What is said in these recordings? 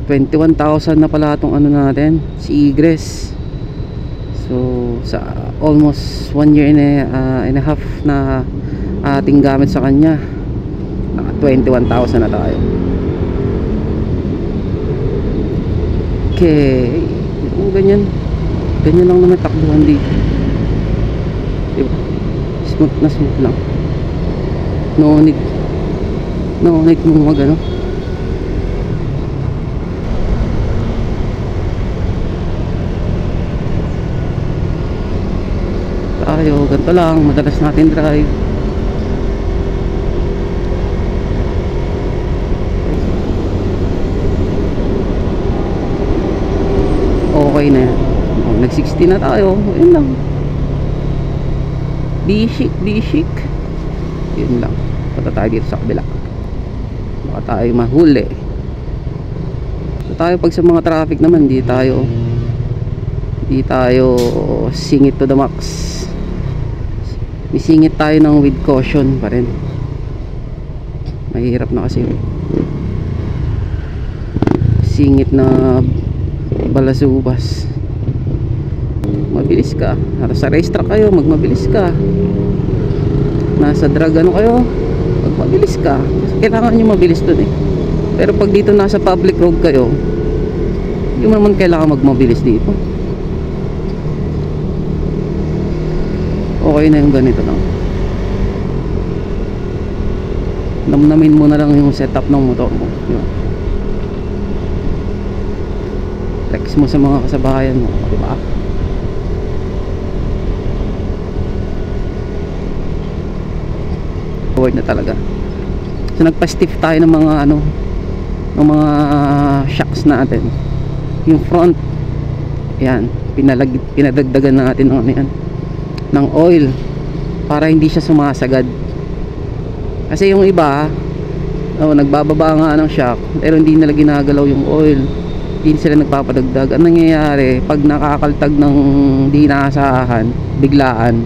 21,000 na pala itong ano natin, si Egress. So sa almost 1 year and a half na ating gamit sa kanya, naka 21,000 na tayo. Okay, ganyan lang naman takbuhan dito, diba? Smooth lang, no need mong magano. Tayo ganito lang madalas natin drive. Okay na yan. Nag 60 na tayo, yun lang. Be chic, yun lang. Punta tayo dito sa kabila, baka tayo mahuli. So tayo pag sa mga traffic naman, di tayo singit to the max. Isingit tayo ng with caution pa rin. Mahirap na kasi singit na balasubas. Mabilis ka. Sa racetrack kayo, magmabilis ka. Nasa drag ano kayo, magmabilis ka. Kailangan nyo mabilis dun eh. Pero pag dito nasa public road kayo, hindi mo naman kailangan magmabilis dito. Okay na yung ganito lang. Namnamin mo na lang yung setup ng motor mo, diba? Flex mo sa mga kasabayan mo, diba? Forward na talaga. So nagpa-stiff tayo ng mga ano, ng mga shocks natin. Yung front, yan, pinadagdagan natin ng ano yan, ng oil para hindi siya sumasagad. Kasi yung iba nagbababa nga ng shock pero hindi nila ginagalaw yung oil, hindi sila nagpapadagdag. Ang nangyayari pag nakakaltag ng di inaasahan, biglaan,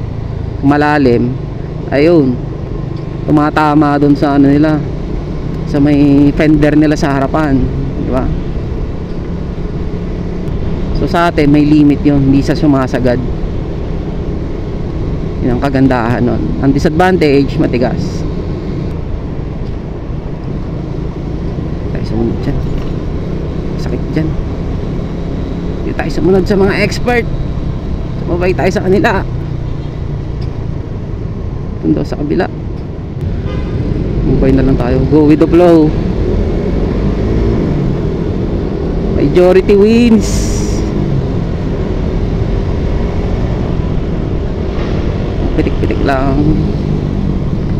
malalim, ayun, tumatama doon sa ano nila, sa may fender nila sa harapan, di ba? So sa atin may limit yun, hindi sa sumasagad. Yun ang kagandahan nun. Ang disadvantage, matigas. Tayo sumunod dyan, sakit dyan. Hindi tayo sumunod sa mga expert, sumabay tayo sa kanila. Pundo sa kabila, mabay na lang tayo. Go with the flow, majority wins. Pitik-pitik lang,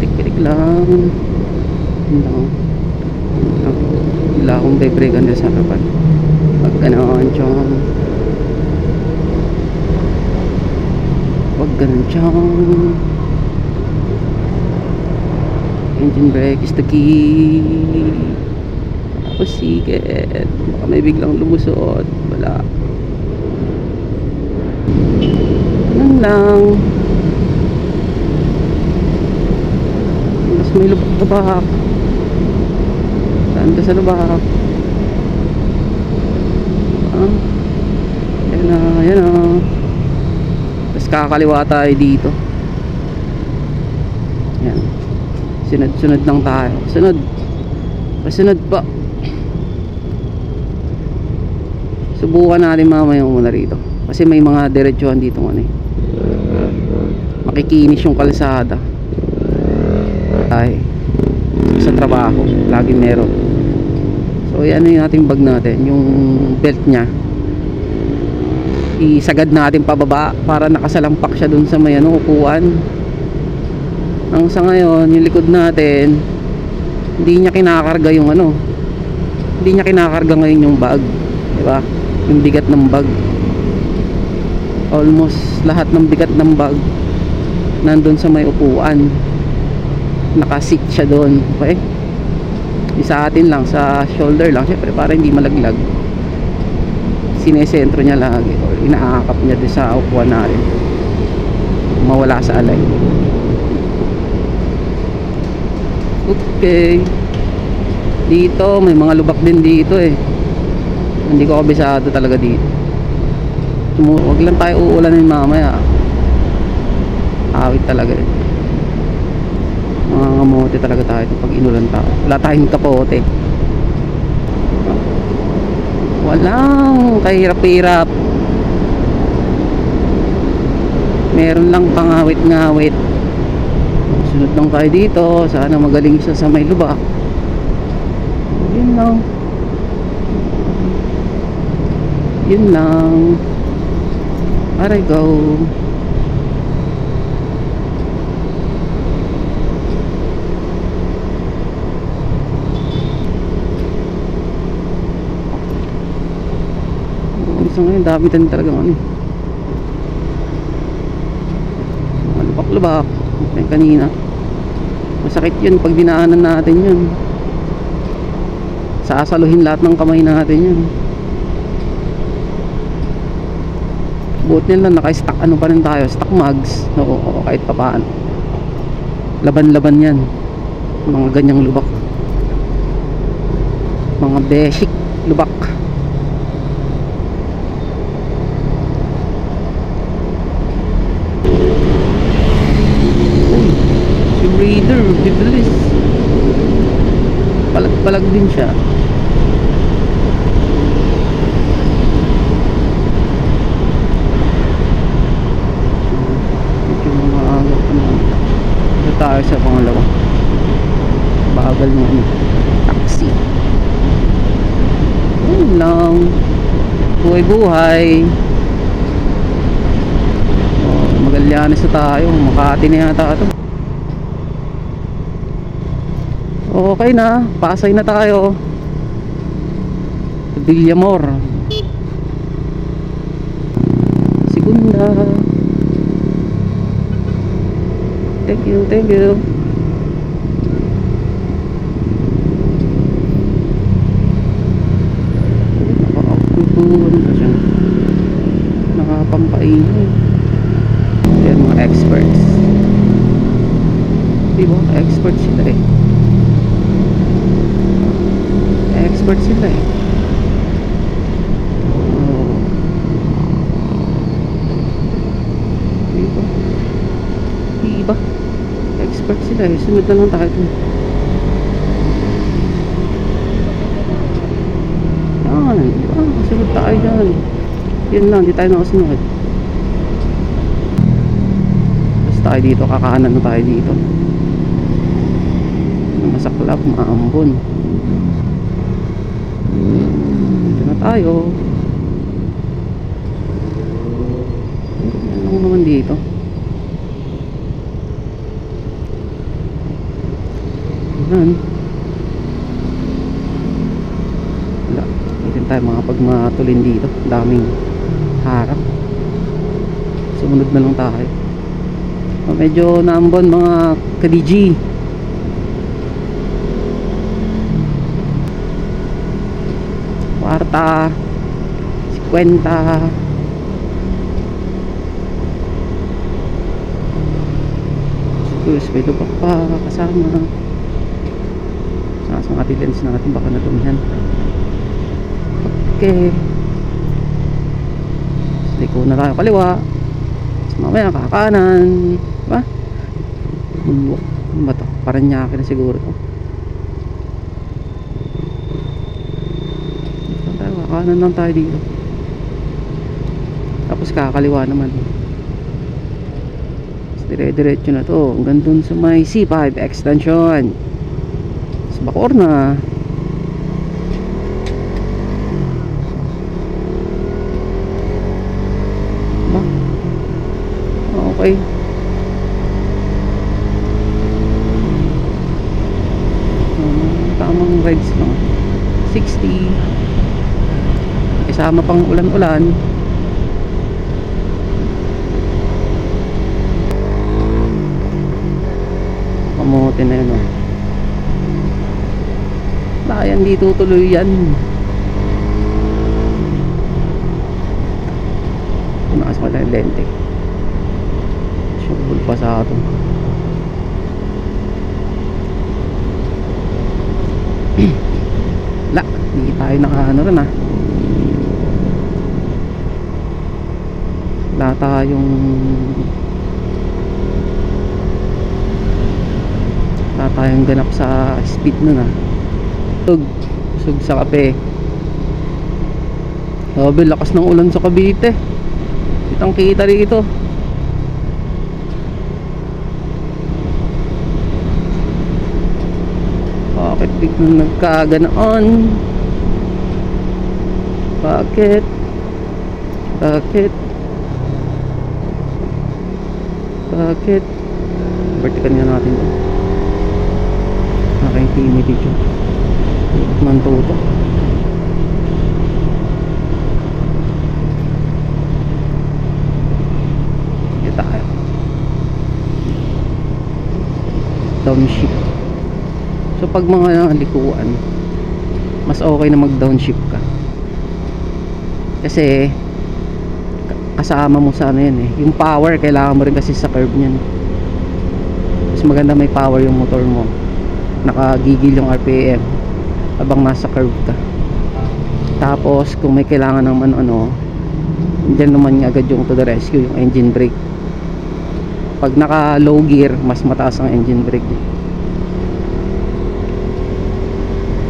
pitik-pitik lang. Wala akong break-breakan na sa harapan. Pag gano'n dyan, pag gano'n dyan, engine brake is the key. Tapos siget, baka may biglang lumusot, wala. Ganun lang. Mas may lubak-lubak. Saan ka sa lubak? Yan na, yan na. Tapos kakaliwa tayo dito. Yan, sunod-sunod lang tayo. Sunod, pasunod pa. Subukan natin mamaya muna rito kasi may mga diretsuhan dito ano eh, makikinis yung kalsada. Ay, sa trabaho lagi meron. So yan yung ating bag natin, yung belt nya isagad natin pababa para nakasalampak siya dun sa may ano, upuan. Ang sa ngayon yung likod natin hindi niya kinakarga yung ano, hindi niya kinakarga ngayon yung bag, diba? Yung bigat ng bag, almost lahat ng bigat ng bag nandun sa may upuan, nakasit siya doon. Okay, sa atin lang sa shoulder lang syempre para hindi malaglag, sinesentro niya lagi or inaakap niya doon sa upuan natin, mawala sa alay. Okay, dito may mga lubak din dito eh. Hindi ko kabisado talaga dito. Huwag lang tayo uulanin mamaya. Awit talaga eh. Mga ngamote talaga tayo pag inulan tayo. Wala tayong kapote. Walang kahirap-hirap. Meron lang pangawit-ngawit. Sunod lang tayo dito. Sana magaling siya sa may lubak. Yun lang. Yun lang. Aray go. Isa ngayon, dami din talaga ano. Lubak-lubak. Kanina. Masakit yun pag dinaanan natin yun. Sasaluhin lahat ng kamay natin yun. Buot nila naka-stack ano pa rin tayo, stock mugs. Oo, kahit pa paano. Laban-laban yan. Mga ganyang lubak. Mga basic lubak. Raider, bibilis. Palag-palag din siya. Medyo maaga pa na. Ito tayo sa pangalawa. Bagal mo ano. Taxi. Ayun lang. Buhay-buhay. Magallanes na tayo. Makati na yata ito. Okay na, Pasay na tayo. Villamor. Segunda. Thank you, thank you. Nakapampainin. Yan mga experts. Diba? Experts sila eh. Expert sila eh. Oh. Diba? Diba? Expert sila eh. Sunod na lang tayo dun. Yan. Diba? Kasunod tayo dyan. Yun lang. Di tayo nakasunod. Tapos tayo dito. Kakahanan na tayo dito. Masaklap. Maambon. Ito na tayo. Ano naman dito? Yan. Wala. Hindi tayo makapagmatulin dito. Daming harap. Sumunod na lang tayo. Medyo naambon mga kadiji. Kwarta 50. Tapos may lubak pa kasama. Sa mga lens natin baka natumihan. Okay, liko na tayo kaliwa. Tapos mamaya kakanan. Diba? Ano ba ito? Paranaque na siguro ito. Kanan lang tayo dito. Tapos kakaliwa naman. Dire-diretso na to hanggang dun sa may C5 extension sa Bacoor na. Okay. Tamang rides lang. 60. Kasama pang ulan-ulan. Kamote na yun. Layan dito tuloy yan. Tumakas pala yung lente. Sure pa sa ato. La, hindi tayo nakaano rin ah. wala tayong ganap sa speed nun ah. Sug sa kape. Grabe, lakas ng ulan sa Cavite. Kitang kita dito. Bakit biglang nagkaganoon? Bakit? Vertical nga natin ito. Naka-infinity dyan. Mantuto. Sige tayo. Downshift. So pag mga likuan, mas okay na mag downshift ka. Kasi kasama mo sa ano yan eh. Yung power kailangan mo rin kasi sa curve niyan. Mas maganda may power yung motor mo. Nakagigil yung RPM habang nasa curve ka. Tapos kung may kailangan naman ano, dyan naman agad yung to the rescue, yung engine brake. Pag naka low gear, mas mataas ang engine brake.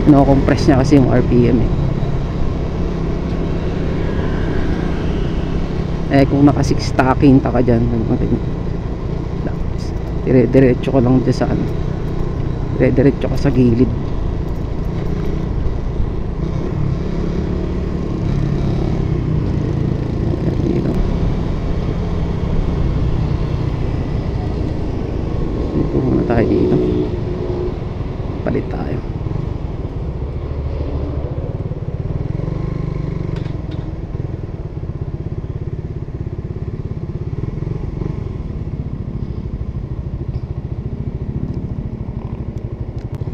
No-compress niya kasi yung RPM eh. Kung naka 6 stacking ka dyan, dire-diretso ko lang dyan sa ano, dire-diretso ka sa gilid. Dito muna tayo dito, palit tayo.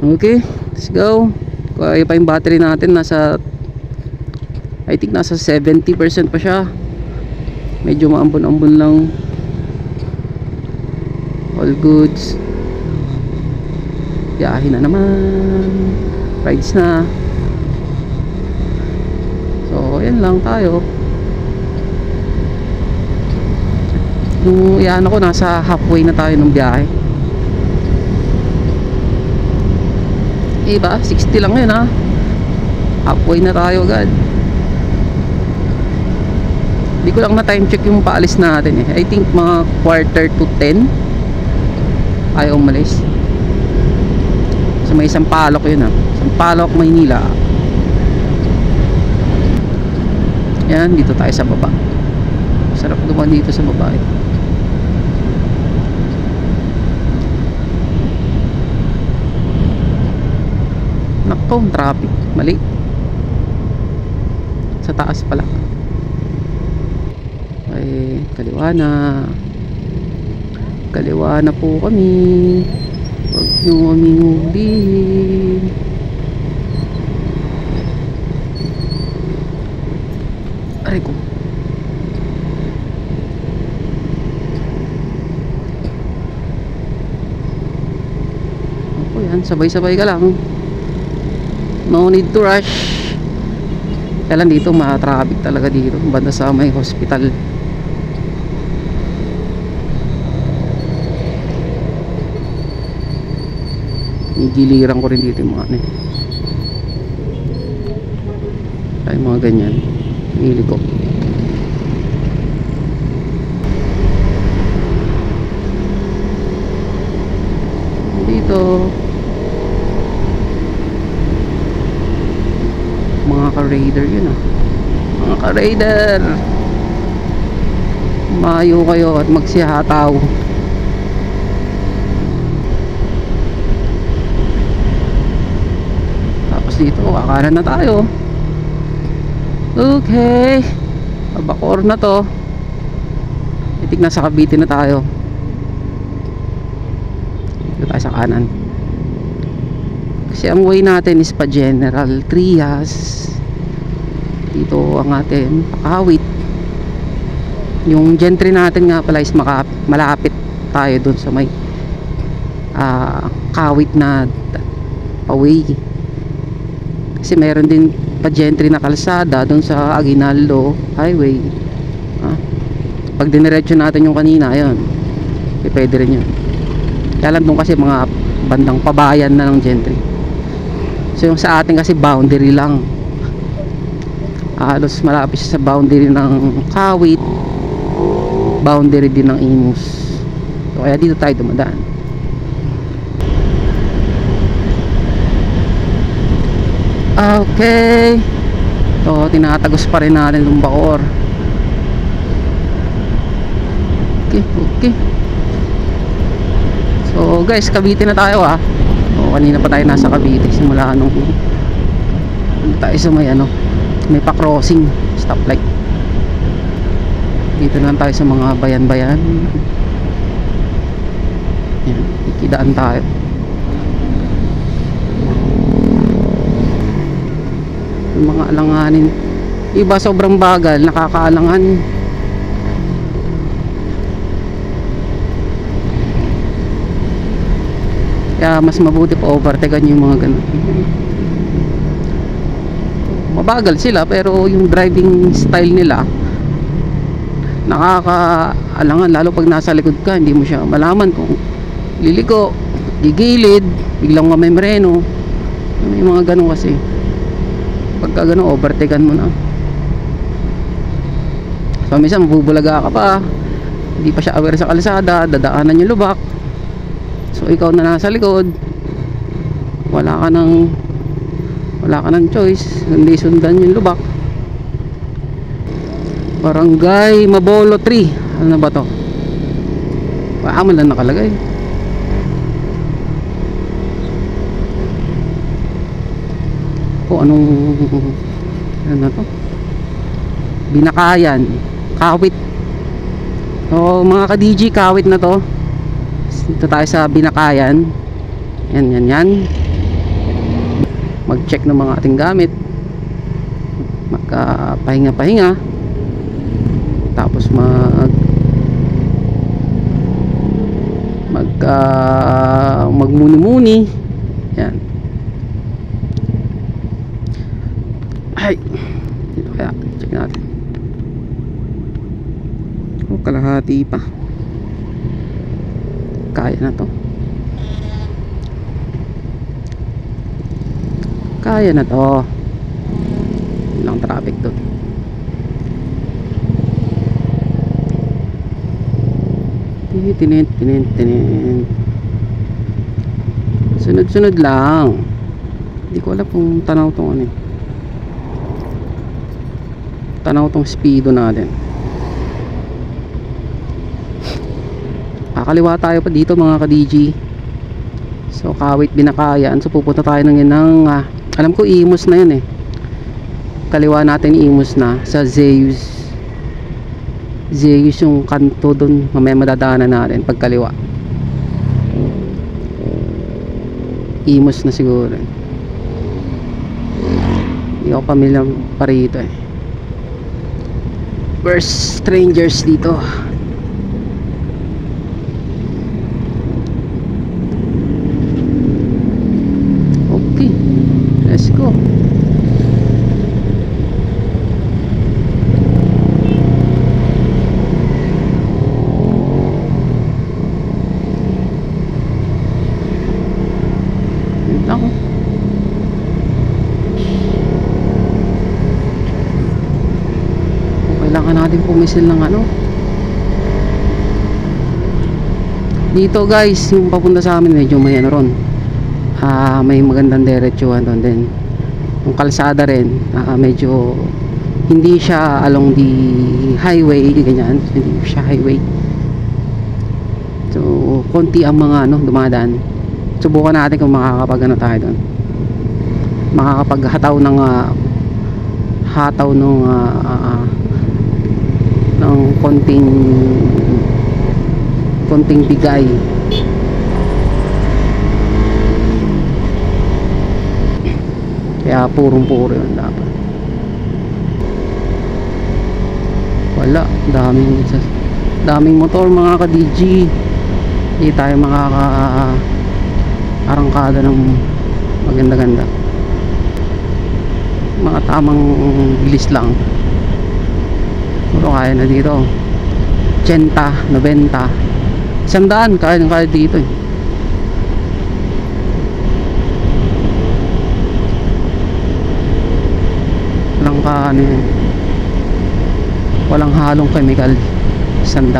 Okay, let's go. Kaya pa yung battery natin, nasa I think nasa 70% pa siya. Medyo maambon-ambon lang. All goods. Biyahe na naman. Rides na. So, yan lang tayo. Yung iyan ako, nasa halfway na tayo ng biyahe. Iba, 60 lang yun ha. Halfway na tayo agad. Hindi ko lang na time check yung paalis natin eh. I think mga 9:45 ayaw umalis. So may Sampaloc yun ha. Sampaloc, Maynila. Yan, dito tayo sa baba. Sarap dumaan dito sa baba eh. Nakto, traffic, mali. Sa taas pala. Ay, kaliwa na. Kaliwa na po kami. Huwag nyo kaming hulihin. Aray ko. Ako yan, sabay-sabay ka lang. No need to rush. Kailan dito ma-traffic talaga dito, banda sa may hospital. Giliran ko rin dito yung mga ano, ay mga ganyan. Hili ko. Dito mga ka-raider yun ah. Mga ka-raider, mayo kayo at magsihataw. Tapos dito kakanan na tayo. Okay, Bacoor na to. I think nasa Cavite na tayo. Dito tayo sa kanan. Kasi ang way natin is pa General Trias. Dito ang atin Pakawit. Yung gentry natin nga pala is malapit tayo dun sa may Kawit na away. Kasi meron din pa gentry na kalsada dun sa Aguinaldo Highway. pag diniretso natin yung kanina, ayun, pwede rin yun. Kaya lang doon kasi mga bandang pabayan na ng Gentry. So yung sa atin kasi boundary lang, halos malapit sa boundary ng Kawit, boundary din ng Imus. So kaya dito tayo dumadaan. Okay, so tinatagos pa rin natin yung Bacoor. Okay. So guys, Cavite na tayo ah. So, kanina pa tayo nasa Cavite, simula nung tayo sa may pa-crossing stoplight. Dito lang tayo sa mga bayan-bayan. Yan, ikidaan tayo. Yung mga alanganin, iba sobrang bagal, nakakaalangan. Kaya mas mabuti pa overtaken yung mga ganun. Mabagal sila pero yung driving style nila nakakaalangan, lalo pag nasa likod ka, hindi mo siya malaman kung liliko, gigilid, biglang mamemreno. Yung mga ganun kasi pagka ganun, overtaken mo na. So minsan mabubulaga ka pa, hindi pa siya aware sa kalsada, dadaanan yung lubak. So ikaw na nasa likod, wala ka ng choice kundi sundan yung lubak. Barangay Mabolo 3. Ano na ba to? Paano lang nakalagay? Ano na to? Binakayan, Kawit. So mga ka-DG, Kawit na to. Dito tayo sa Binakayan. Yan. Mag-check ng mga ating gamit, magpahinga-pahinga, tapos magmuni-muni. Yan. Ay, dito kaya check natin. Kalahati pa, kaya na to. Ilang traffic doon. Tinin. Sunod lang. Hindi ko alam kung tanaw tong tanaw tong speedo natin. Kakaliwa tayo pa dito mga ka-DG. So Kawit, Binakayan. So pupunta tayo ng alam ko Imus na yun eh. Kaliwa natin Imus na sa Zeus yung kanto dun. Mamaya madadaanan natin pagkaliwa. Imus na siguro. Hindi ako pamilyar pa rito eh. We're strangers dito. Okay, let's go. Kailangan natin pumisil ng dito guys, yung papunta sa amin medyo may ron, may magandang diretsuhan doon din. Yung kalsada rin, medyo hindi siya along the highway, ganyan, hindi siya highway. So konti ang mga dumadaan. Subukan natin kung makakapag tayo doon, makakapaghataw ng ng konting bigay. Kaya purong-puro yun dapat. Wala, daming motor mga ka-DG. Hindi tayo arangkada ng maganda-ganda. Mga tamang bilis lang. Pero kaya na dito. 80, 90, 100 kaya dito eh. Walang ano yan, walang halong chemical. 100.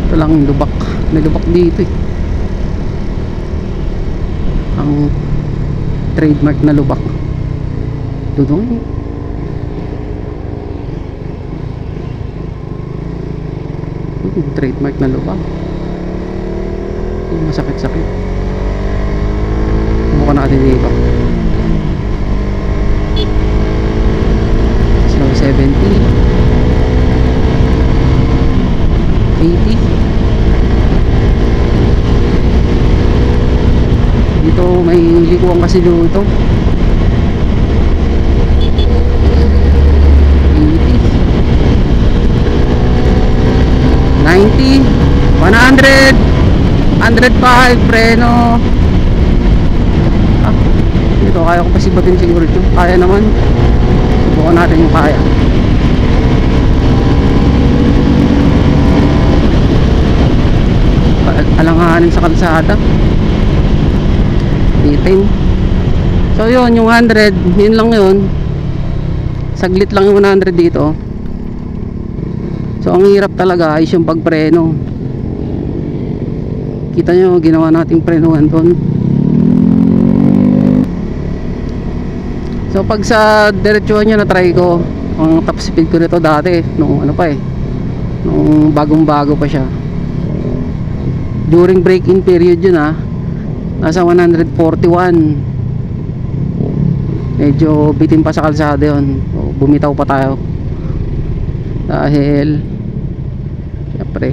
Ito lang lubak, may lubak dito eh. Ang trademark na lubak doon. Trademark na lubak. Masakit-sakit. Buka natin dito. Slow 70, 80. Dito may likuan kasi dito. 90, 100, 105, preno. Dito kaya ko pa sibatin siguro ito. Kaya naman. Subukan natin yung kaya. Alanganin sa kalsada. Itin. So yun, yung 100, yun lang yun. Saglit lang yung 100 dito. So ang hirap talaga is yung pagpreno. Kita nyo, ginawa nating prenuhan doon. So pag sa diretsuhan nyo na try ko, ang top speed ko nito dati nung ano pa eh, nung bagong bago pa siya, during break-in period yun nasa 141. Medyo bitin pa sa kalsada yun. So, bumitaw pa tayo dahil syempre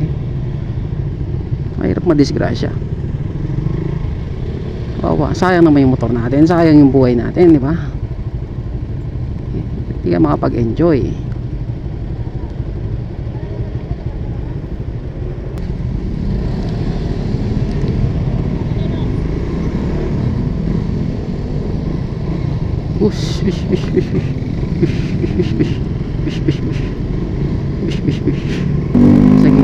mahirap madisgrasya. Sayang naman yung motor natin, sayang yung buhay natin, di ba? Hindi ka makapag-enjoy. Ush, ush, ush, ush, ush, ush, ush, ush, ush, ush, ush. Sige.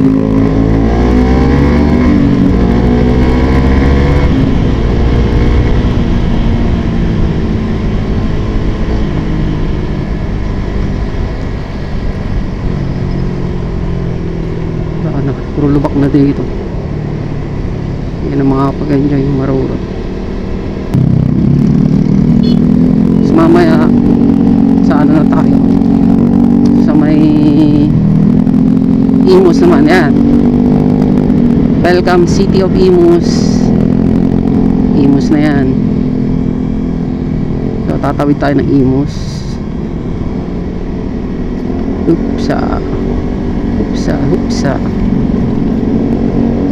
Puro lubak na dito. Yan ang mga pag-enjoy yung marurot. Tapos mamaya sa ano na tayo, sa may Imus naman. Yan, welcome city of Imus. Imus na yan. So tatawid tayo ng Imus. Hupsa, hupsa, hupsa.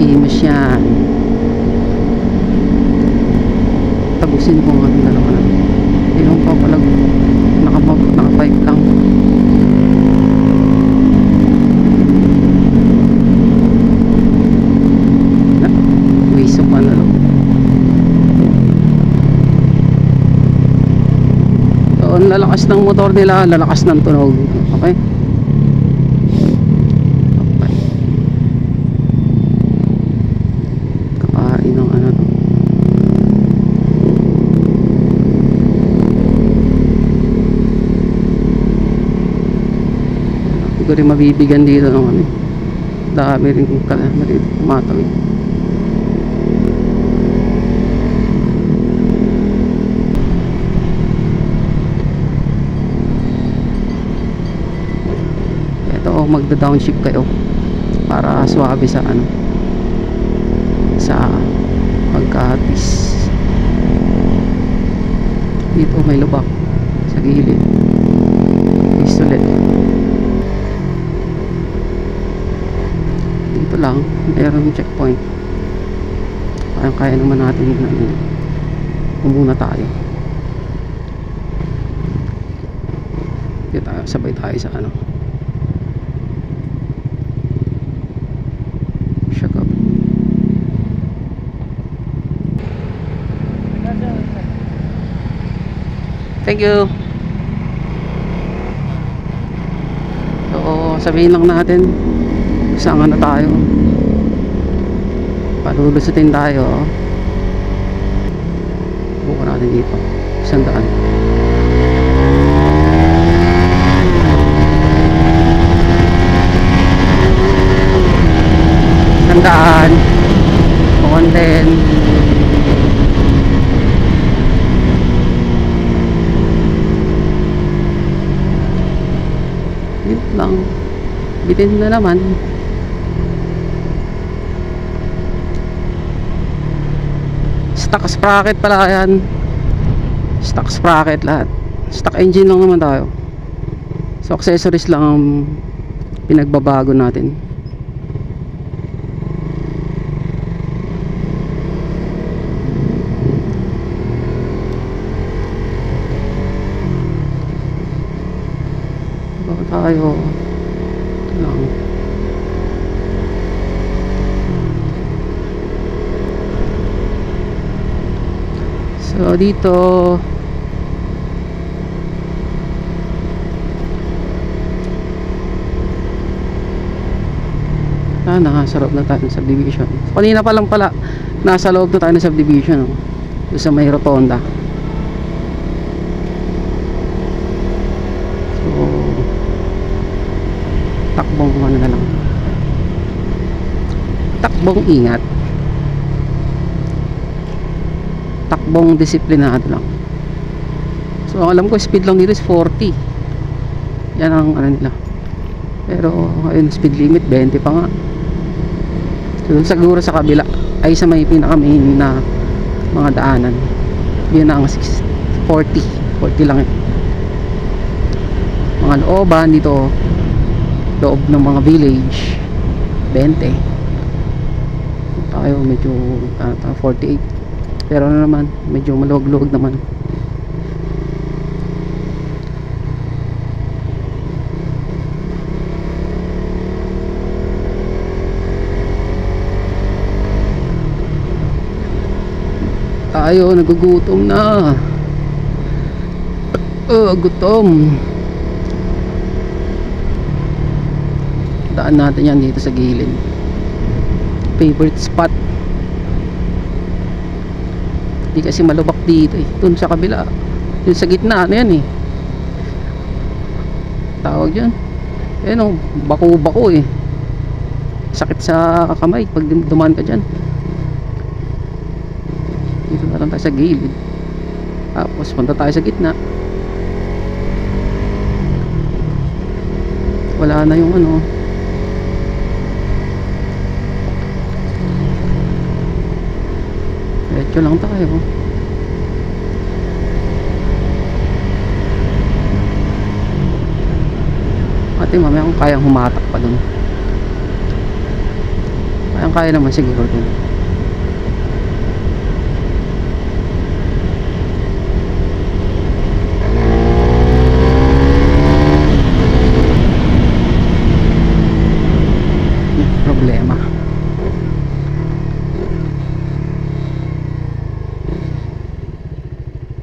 Imus yan. Tagusin ko nga ng dalawa na. Hindi lang pa palag naka-pipe lang. Wisok pa na lang. So ang lalakas ng motor nila, lalakas ng tunog. Okay, ko rin mabibigyan dito ng ano, dami rin kung tumatawid. Ito magda-downshift kayo para swabe sa ano, sa pagkahatis. Dito may lubak sa gilid, pistolet. Dito lang mayroon checkpoint. Kaya naman natin na umuna tayo. Dito tayo, sabay tayo sa ano, shut up. Thank you. So, sabihin lang natin saan na tayo. Palulusutin tayo. Buka natin dito. 100. Sandaan. 110. Dito lang. Bitin na naman. Stock sprocket pala yan. Stock sprocket lahat. Stock engine lang naman tayo. So accessories lang ang pinagbabago natin. Bago tayo ito lang. So dito nasa loob na tayo ng subdivision. Kanina pa lang pala nasa loob na tayo ng subdivision, doon sa may rotonda. So takbong ano na lang, takbong ingat, takbong disiplinado lang. So alam ko speed lang dito is 40. Yan ang ano nila. Pero ayun, speed limit 20 pa nga. So siguro sa kabila ay sa may pinaka main na mga daanan, yun ang 40 lang yun. Mga looban dito, loob ng mga village 20. Tayo medyo 48. Pero ano naman, medyo maluwag-luwag naman. Tayo nagugutom na. Gutom. Daan natin yan dito sa gilid. Favorite spot. Di kasi malubak dito eh. Doon sa kabila, doon sa gitna, ano yan eh, tawag dyan, o, bako-bako eh. Sakit sa kamay pag dumaan ka dyan. Dito na lang tayo sa gilid, tapos punta tayo sa gitna. Wala na yung ano, diretso lang tayo. Ate mamaya kung kayang humatak pa dun, kaya naman siguro dun. Problema.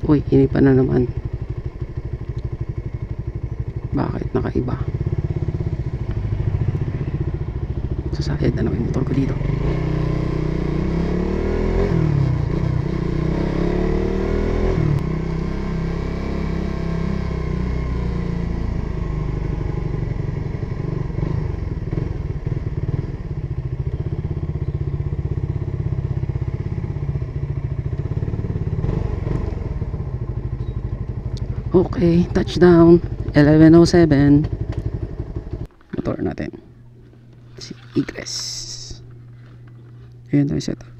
Uy, ini pa na naman. Bakit nakaiba? Sasayad na naman yung motor ko dito. Okay, touchdown 11:07. Motor natin si Igres. Ayan tayo set up.